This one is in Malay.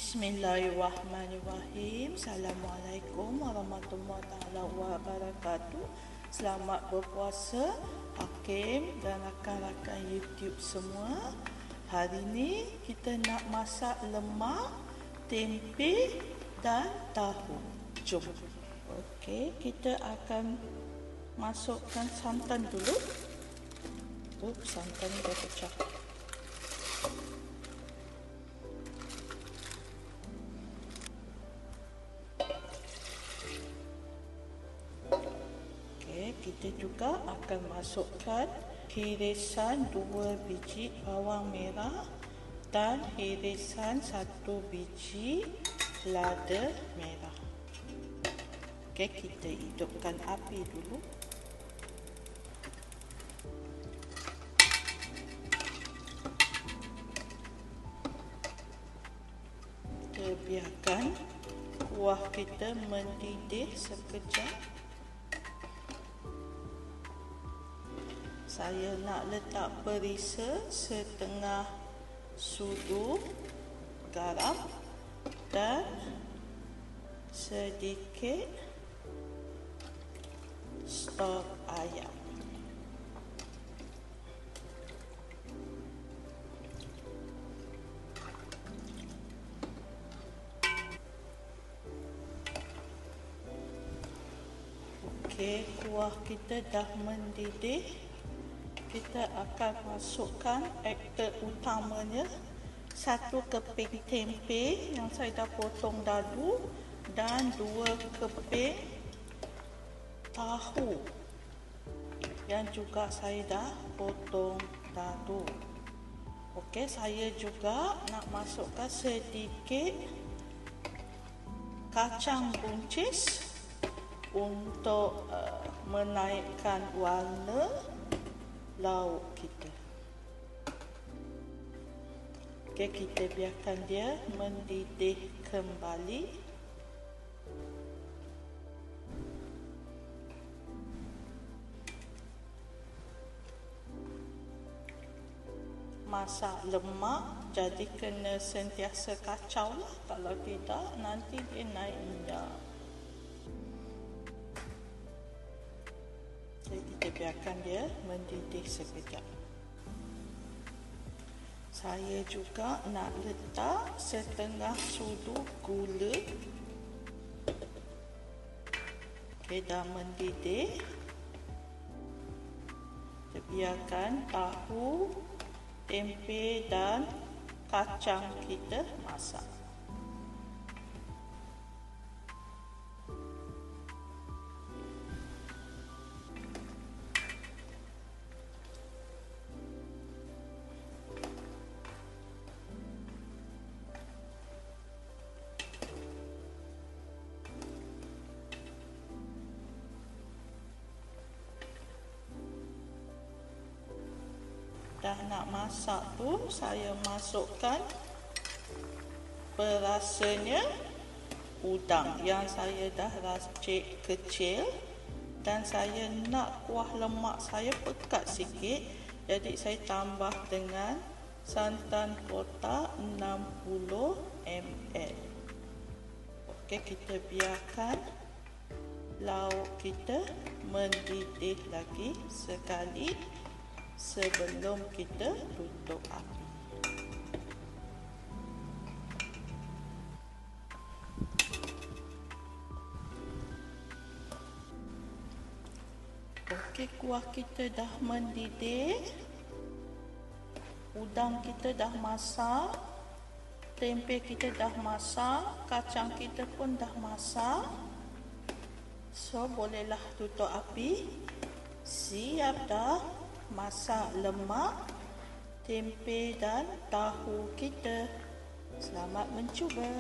Bismillahirrahmanirrahim. Assalamualaikum warahmatullahi wabarakatuh. Selamat berpuasa Hakim dan rakan-rakan YouTube semua. Hari ini kita nak masak lemak, tempe dan tahu. Jom. Okey, kita akan masukkan santan dulu. Santan dah pecah. Kita juga akan masukkan hirisan 2 biji bawang merah dan hirisan 1 biji lada merah. Okey, kita hidupkan api dulu. Kita biarkan kuah kita mendidih sekejap. Saya nak letak perisa setengah sudu garam dan sedikit stok ayam. Okey, kuah kita dah mendidih. Kita akan masukkan aktor utamanya, 1 keping tempe yang saya dah potong dadu dan 2 keping tahu yang juga saya dah potong dadu. Okey, saya juga nak masukkan sedikit kacang buncis untuk menaikkan warna lauk kita. Okey, kita biarkan dia mendidih kembali. Masak lemak, jadi kena sentiasa kacau lah. Kalau tidak, nanti dia naik minyak. Kita biarkan dia mendidih sekejap. Saya juga nak letak setengah sudu gula. Okey, dah mendidih. Kita biarkan tahu, tempe dan kacang kita masak. Dah nak masak tu, saya masukkan perasanya udang yang saya dah racik kecil, dan saya nak kuah lemak saya pekat sikit, jadi saya tambah dengan santan kotak 60 ml. Okey, kita biarkan lauk kita mendidih lagi sekali sebelum kita tutup api. Okey, kuah kita dah mendidih. Udang kita dah masak. Tempe kita dah masak. Kacang kita pun dah masak. So, bolehlah tutup api. Siap dah masak lemak, tempe dan tahu kita. Selamat mencuba.